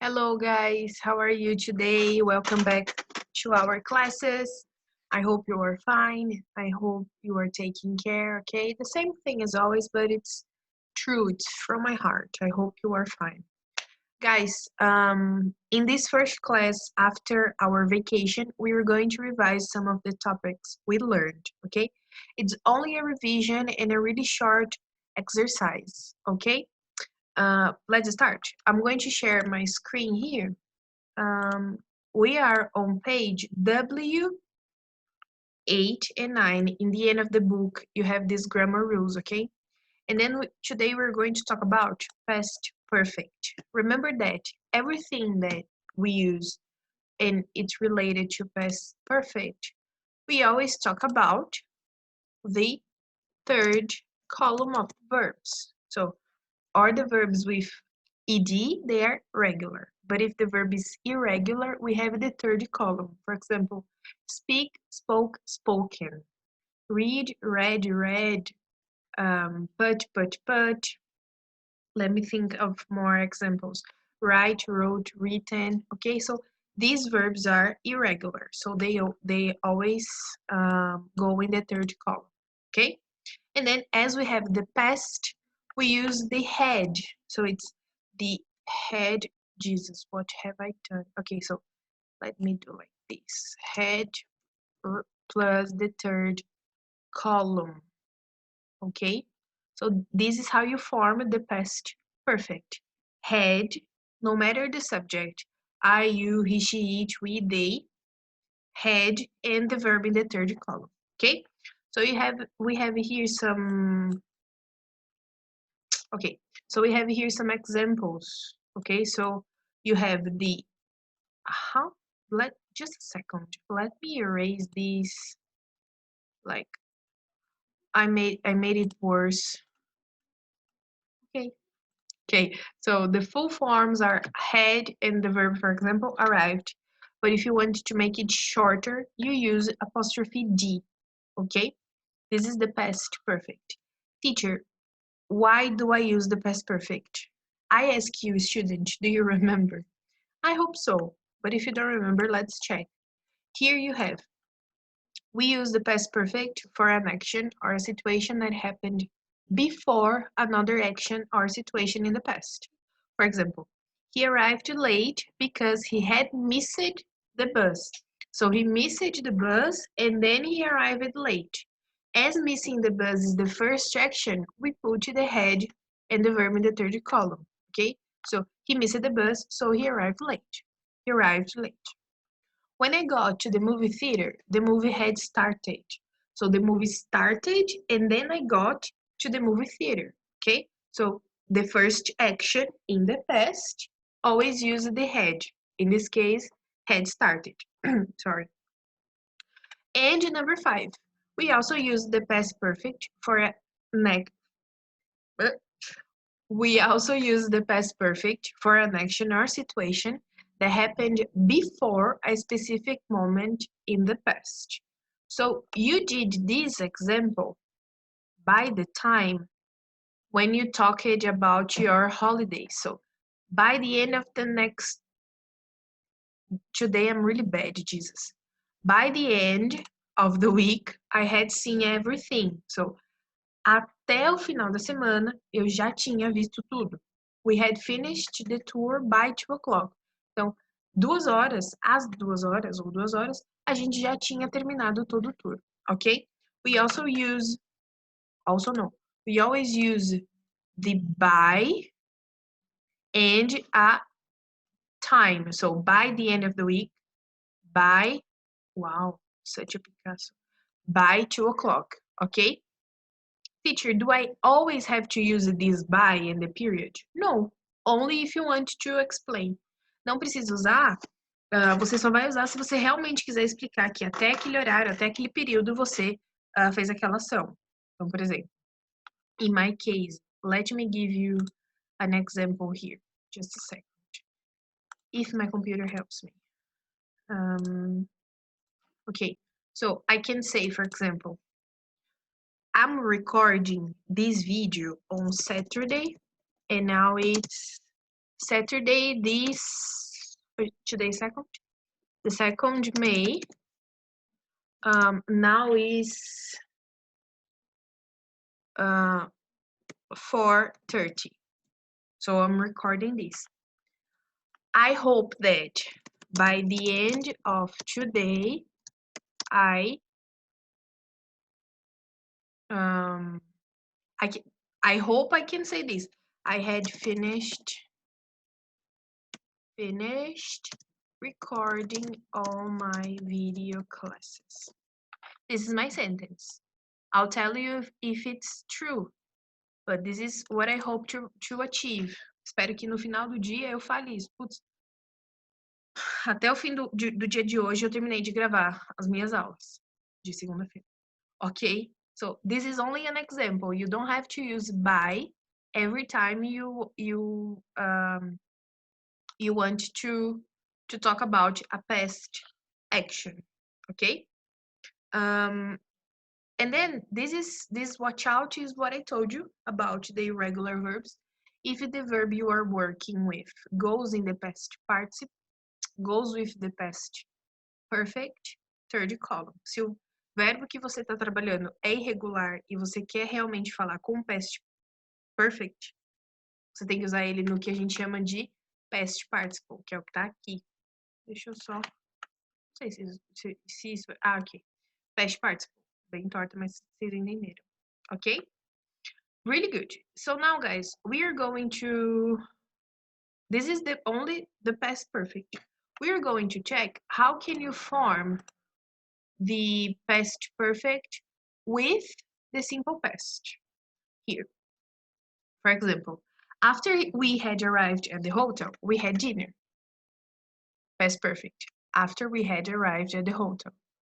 Hello guys, how are you today? Welcome back to our classes. I hope you are fine. I hope you are taking care, okay? The same thing as always, but it's true. It's from my heart. I hope you are fine. Guys, in this first class after our vacation, we are going to revise some of the topics we learned, okay? It's only a revision and a really short exercise, okay? Let's start. I'm going to share my screen here. Um, we are on page W8 and 9. In the end of the book, you have these grammar rules, okay? And then today we're going to talk about past perfect. Remember that everything that we use and it's related to past perfect, we always talk about the third column of verbs. So or the verbs with ed, they are regular. But if the verb is irregular, we have the third column. For example, speak, spoke, spoken. Read, read, read. Put. Let me think of more examples. Write, wrote, written. Okay, so these verbs are irregular. So they always go in the third column. Okay? And then as we have the past, we use the had. So it's the had Jesus. What have I done? Okay, so let me do like this. Had plus the third column. Okay? So this is how you form the past perfect. Had, no matter the subject, I, you, he, she, it, we, they, had, and the verb in the third column. Okay? So we have here some. Okay, so we have here some examples. Okay, so you have the let just a second. Let me erase these. Like I made it worse. Okay. Okay, so the full forms are had and the verb, for example, arrived. But if you want to make it shorter, you use apostrophe D. Okay, this is the past perfect. Teacher, why do I use the past perfect? I ask you, student, do you remember? I hope so, but if you don't remember, let's check. Here you have, we use the past perfect for an action or a situation that happened before another action or situation in the past. For example, he arrived late because he had missed the bus. So he missed the bus and then he arrived late. As missing the bus is the first action, we put the had and the verb in the third column. Okay? So he missed the bus, so he arrived late. He arrived late. When I got to the movie theater, the movie had started. So the movie started and then I got to the movie theater. Okay? So the first action in the past always use the had. In this case, had started. Sorry. And number 5, we also use the past perfect for a next. We also use the past perfect for an action or situation that happened before a specific moment in the past. So you did this example by the time when you talked about your holiday. So by the end of the next, today I'm really bad, Jesus. By the end of the week, I had seen everything. So até o final da semana, eu já tinha visto tudo. We had finished the tour by 2 o'clock. Então, 2 horas, às 2 horas ou 2 horas, a gente já tinha terminado todo o tour, ok? We also use, also no, we always use the by and a time. So, by the end of the week, by, wow, such a Picasso, by 2 o'clock, ok? Teacher, do I always have to use this by and the period? No, only if you want to explain. Não precisa usar, você só vai usar se você realmente quiser explicar que até aquele horário, até aquele período você fez aquela ação. Então, por exemplo, in my case, let me give you an example here. Just a second. If my computer helps me. Okay, so I can say, for example, I'm recording this video on Saturday, and now it's Saturday, today's second? The 2nd May. Now is 4:30. So I'm recording this. I hope that by the end of today, I hope I can say this. I had finished recording all my video classes. This is my sentence. I'll tell you if it's true, but this is what I hope to achieve. Espero que no final do dia eu fale isso. Putz, até o fim do dia de hoje eu terminei de gravar as minhas aulas de segunda-feira. Ok? So this is only an example. You don't have to use by every time you want to talk about a past action. Okay? And then this watch out is what I told you about the irregular verbs. If the verb you are working with goes in the past participle, goes with the past perfect, third column. Se o verbo que você está trabalhando é irregular e você quer realmente falar com past perfect, você tem que usar ele no que a gente chama de past participle, que é o que está aqui. Deixa eu só... Não sei se isso... Ah, ok. Past participle. Bem torta, mas vocês entenderam. Ok? Really good. So now, guys, we are going to... This is the past perfect. We are going to check how can you form the past perfect with the simple past. Here, for example, after we had arrived at the hotel, we had dinner. Past perfect. After we had arrived at the hotel.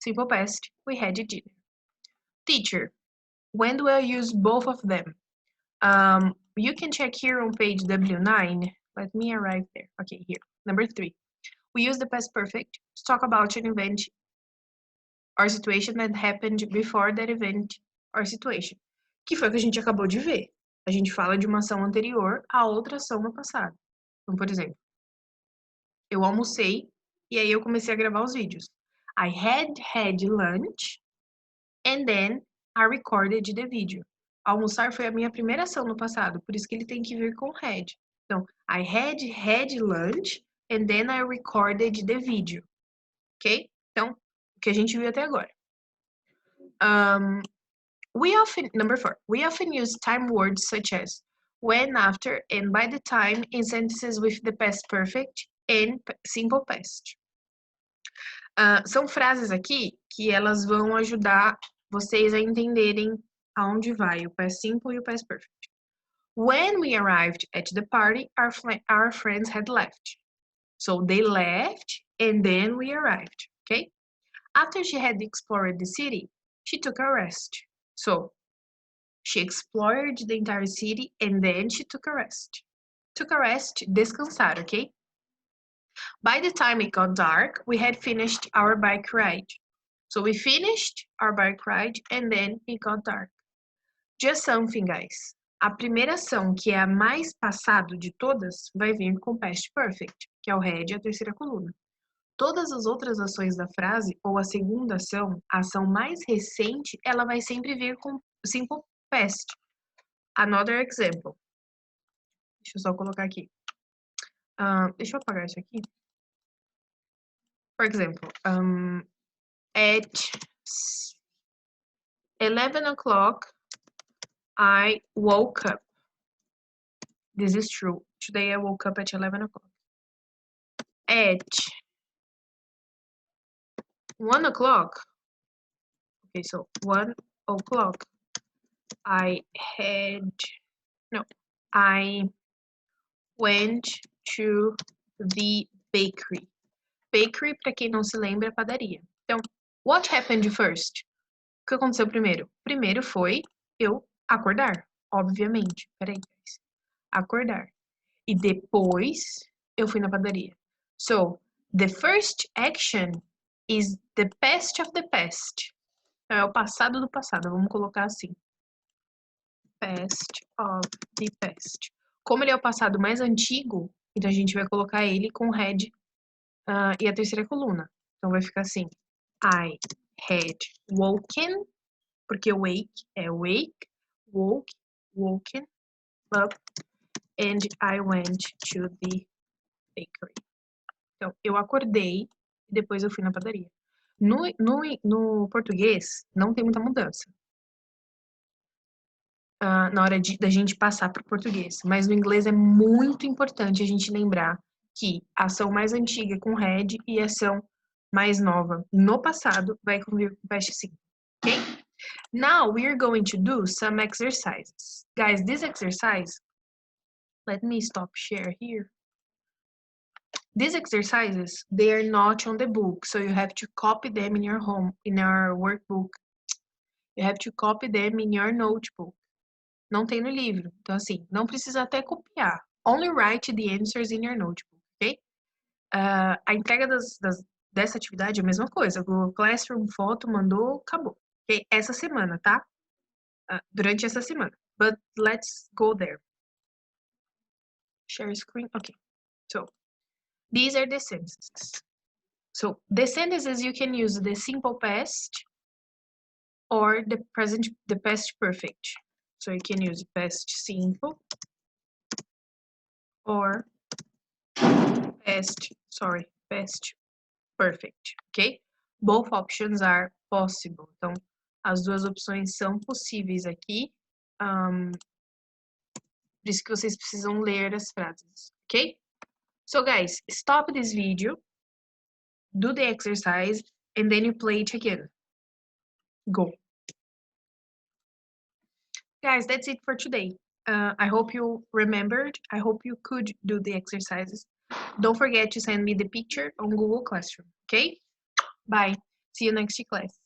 Simple past, we had dinner. Teacher, when do I use both of them? You can check here on page W9. Let me arrive there. Okay, here. Number 3. We use the past perfect to talk about an event or situation that happened before that event or situation. Que foi o que a gente acabou de ver. A gente fala de uma ação anterior a outra ação no passado. Então, por exemplo, eu almocei e aí eu comecei a gravar os vídeos. I had lunch and then I recorded the video. Almoçar foi a minha primeira ação no passado, por isso que ele tem que vir com had. Então, I had lunch and then I recorded the video. Ok? Então, o que a gente viu até agora. Number 4, we often use time words such as when, after, and by the time in sentences with the past perfect and simple past. São frases aqui que elas vão ajudar vocês a entenderem aonde vai o past simple e o past perfect. When we arrived at the party, our friends had left. So they left and then we arrived, okay? After she had explored the city, she took a rest. So she explored the entire city and then she took a rest. Took a rest, descansar, okay? By the time it got dark, we had finished our bike ride. So we finished our bike ride and then it got dark. Just something, guys. A primeira ação, que é a mais passado de todas, vai vir com past perfect, que é o had e a terceira coluna. Todas as outras ações da frase, ou a segunda ação, a ação mais recente, ela vai sempre vir com simple past. Another example. Deixa eu só colocar aqui. Deixa eu apagar isso aqui. For example, at 11 o'clock, I woke up. This is true. Today I woke up at 11 o'clock. At 1 o'clock, okay, so 1 o'clock, I went to the bakery. Bakery, para quem não se lembra, é padaria. Então, what happened first? O que aconteceu primeiro? Primeiro foi eu acordar, obviamente. Peraí, guys. Acordar. E depois eu fui na padaria. So, the first action is the past of the past. Então, é o passado do passado. Vamos colocar assim. Past of the past. Como ele é o passado mais antigo, Então, a gente vai colocar ele com head e a terceira coluna. Então, vai ficar assim. I had woken, porque wake é wake, woken up, and I went to the bakery. Então, eu acordei e depois eu fui na padaria. No português, não tem muita mudança. Na hora da gente passar para o português. Mas no inglês é muito importante a gente lembrar que a ação mais antiga é com had e a ação mais nova no passado vai com past simple, ok? Now we are going to do some exercises. Guys, this exercise, let me stop share here. These exercises, they are not on the book, so you have to copy them in your home, in your workbook. You have to copy them in your notebook. Não tem no livro. Então, assim, não precisa até copiar. Only write the answers in your notebook, ok? A entrega dessa atividade é a mesma coisa. O Google Classroom, foto, mandou, acabou. Okay? Essa semana, tá? Durante essa semana. But let's go there. Share screen. Okay. So, these are the sentences. So, the sentences you can use the simple past or the past perfect. So, you can use past simple or past perfect, ok? Both options are possible. Então, as duas opções são possíveis aqui. Por isso que vocês precisam ler as frases, ok? So, guys, stop this video, do the exercise, and then you play it again. Go. Guys, that's it for today. I hope you remembered. I hope you could do the exercises. Don't forget to send me the picture on Google Classroom, okay? Bye. See you next class.